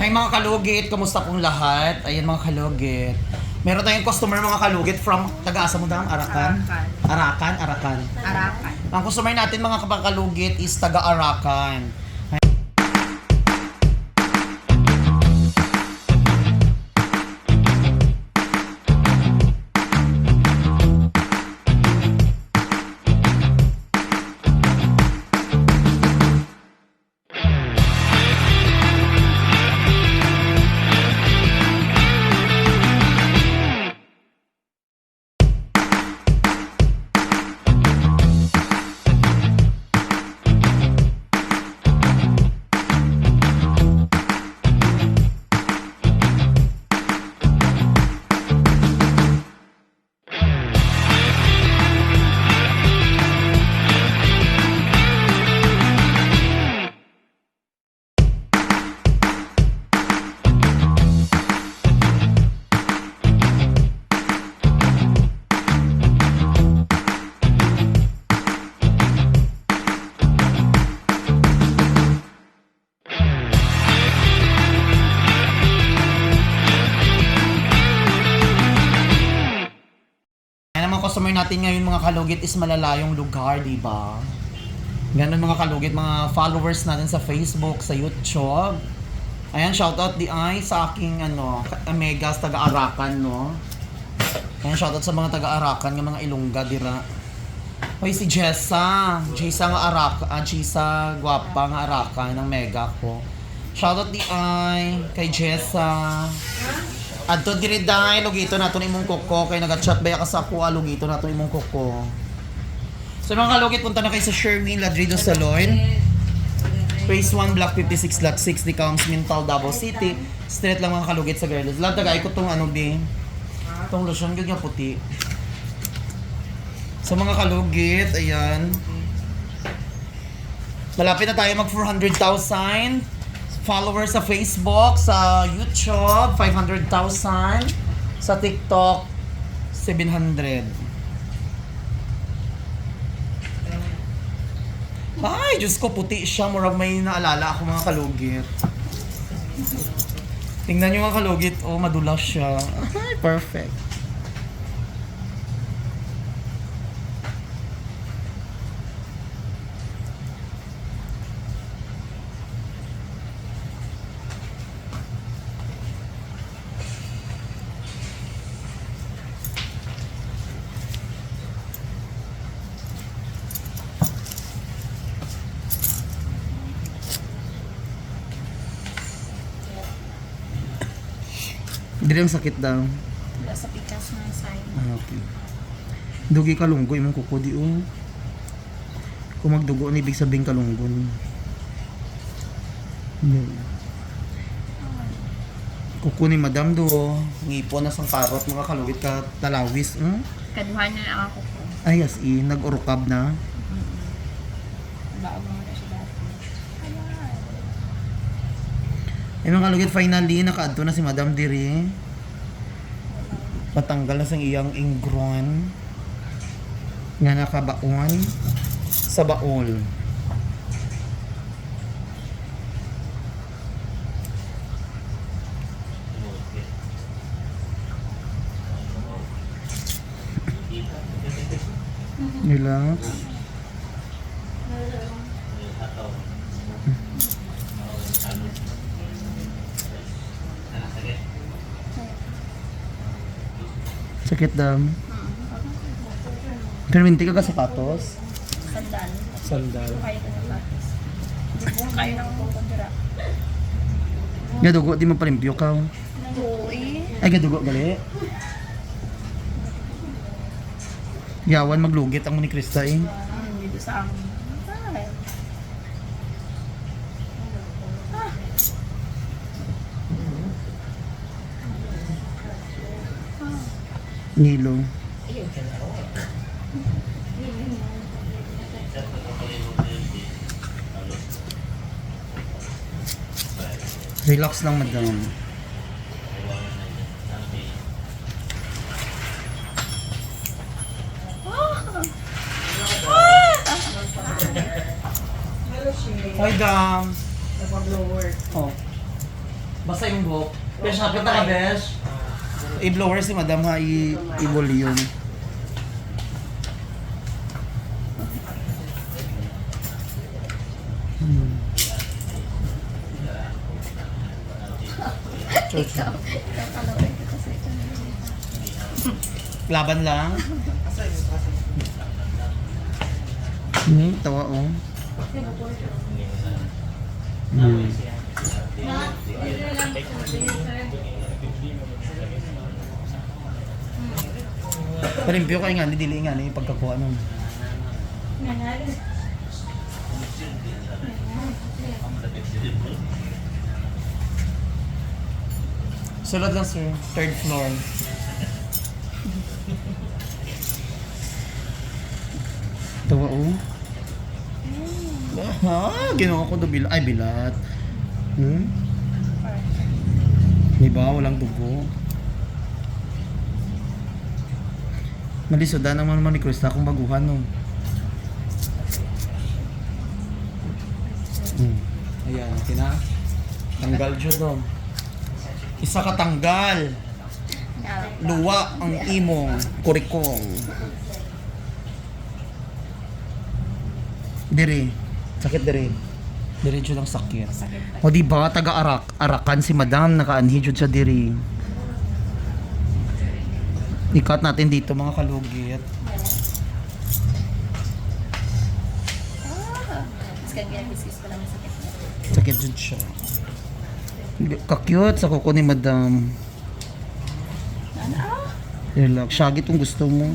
Hi mga kalugit, kamusta pong lahat? Ayan mga kalugit. Meron tayong customer mga kalugit from taga-asa mo daw? Arakan? Arakan? Arakan. Arakan. Ang customer natin mga kalugit is taga-Arakan. Customer natin ngayon mga kalugit is malalayong lugar, di ba? Ganun mga kalugit, mga followers natin sa Facebook, sa YouTube. Ayan, shoutout di ay sa aking Megas taga-Arakan, no? Ayan, shoutout sa mga taga-Arakan, ng mga Ilongga, dira. Hoy, si Jessa nga Arakan, Jessa gwapa nga Arakan ng Mega ko. Shoutout di ay kay Jessa. Adto diri dai lugito naton imong koko kay naga-chat baya ka sa ako lugito naton imong koko. So mga kalugit, punta na kayo sa Sherwin Ladrido Salon. Phase 1 Block 56 Lot 6 di Comes Mintal Davao City. Straight lang mga kalugit sa Girls. Lahat tagay ko tong tong lotion gyud nga puti. So mga kalugit, ayan. Malapit na tayo mag 400,000 followers sa Facebook, sa YouTube, 500,000, sa TikTok, 700. Ay, Diyos ko, puti siya. Murag may naalala ako mga kalugit. Tingnan nyo mga kalugit, oh, madulas siya. Ay, perfect. Dili ang sakit daw. Wala sa pikas ng sign. Okay. Dugi kalunggo imong kuko di o. Kung magdugo ni ibig sabihin kalunggo ni. Kuko ni madam do, ngipon na sang parot mga kalugit ka talawis. Kaduhan na lang ako po. Ay as in, nag-urukab na. Baog mo na siya dati. Ay mga kalugit, finally, nakaadto na si Madam Diri. Patanggal na sang iyang ingron. Nga nakabaon sa baol. Relax. Sakit daw. Pero hindi ka sapatos? Sandal. Sandal. Kaya ko na patis. Bubong kayo ng bukondra. Gadugo, di mo palimpyo ka. Uy. Ay, gadugo gali. Yawan maglugit ang ni Krista eh. Dito sa amin. Nilo. Relax lang madam. Hi, Dam. Nag-blower. Oh. Basta yung buhok. Besh, hapit na ka, Besh. I-blower si madam ha, i-volume. Ikaw kalawin ko kasi ito. Laban lang. Tawa oh. Palimpyo kayo nga, dili nga yung pagkakuha nung. Sulod lang sir, third floor. Tawa oh. Ginawa ko do bilat. Ay, bilat. Diba? Walang dugo. Malisodan naman naman ni Krista kung baguhan no. Ayan, kina. Tanggal siya doon. Isa ka tanggal. Luwa ang imong kurikong. Diri. Sakit diri. Diri jud ang sakit. O di ba taga-Arakan si Madam nakaanhi jud sa diri. Ikat natin dito mga kalugit. Mas kanya bisis pa lang sakit niya. Sakit jud siya. Ka-cute sa kuko ni Madam. Relax. Syagit kung gusto mo.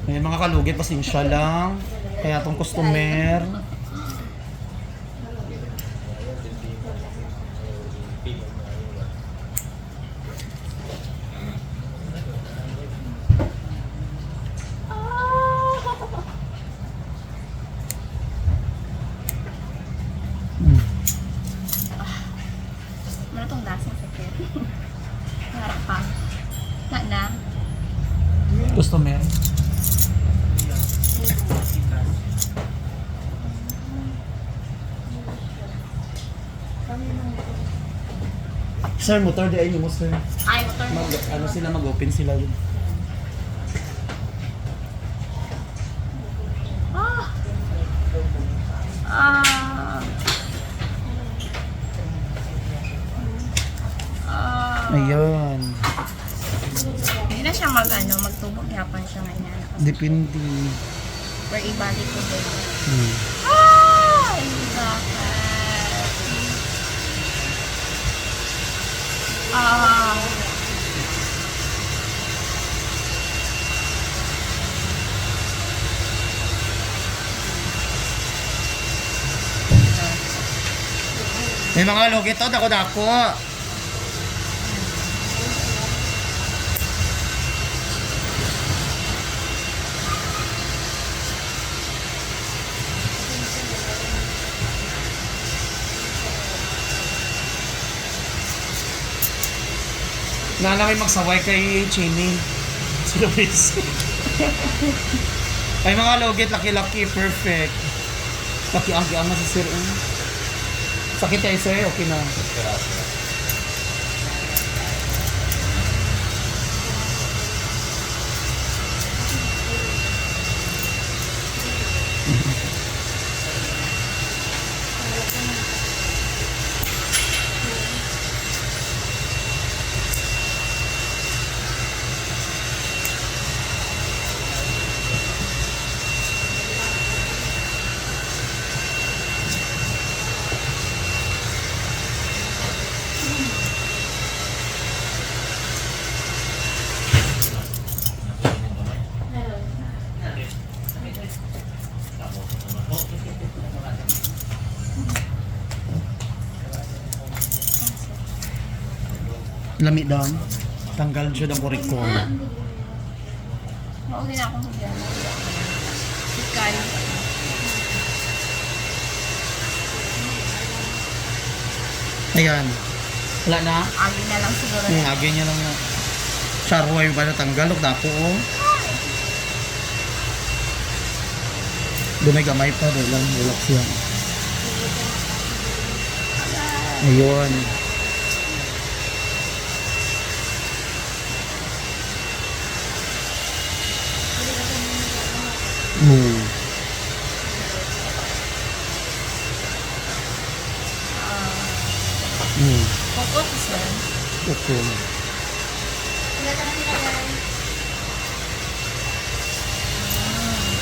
Ayan mga kalugit, pasensya lang. Kaya tong customer. Ano itong lasang sakit? Harap pa. Na? Customer. Sir, motor di ay mo sir. Ay, motor mo. Ano sila mag-open sila. Ah! Ah! Ah! Ayun. Hindi na siya magtubog. Yapan siya ngayon. Depende. Or ibalik ko din. Hmm. Ah! Sakit. Ah! May mga lugit to, dako-dako. Nalaki magsaway kay Chinny. Si Luis. Ay mga lugit, laki-laki, perfect. Laki-agi ama si Sir. Sakit kayo sir, okay na. Lami daw. Tanggal siya ng kurikong. Mauli na akong hugyan. Ikay. Ayan. Wala na? Agi na lang siguro. Agay niya lang na. Charway ba na tanggal? Huwag dako oh. Dumay gamay pa. Relax yan. Ayun. Pukot isa. Okay.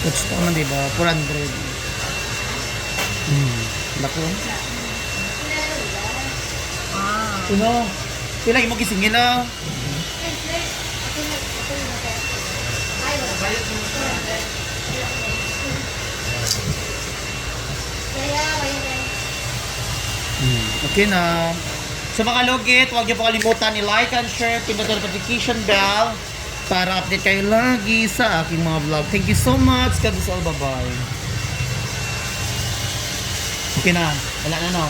Touch pa naman, diba? 400. Lako. Ah. Sino? Pila mo gisingin na. Okay na. Sa mga lugit, huwag niyo po kalimutan i-like and share, pindutin ang notification bell para update kayo lagi sa aking mga vlog. Thank you so much. God bless all. Bye-bye. Okay na. Wala na, no?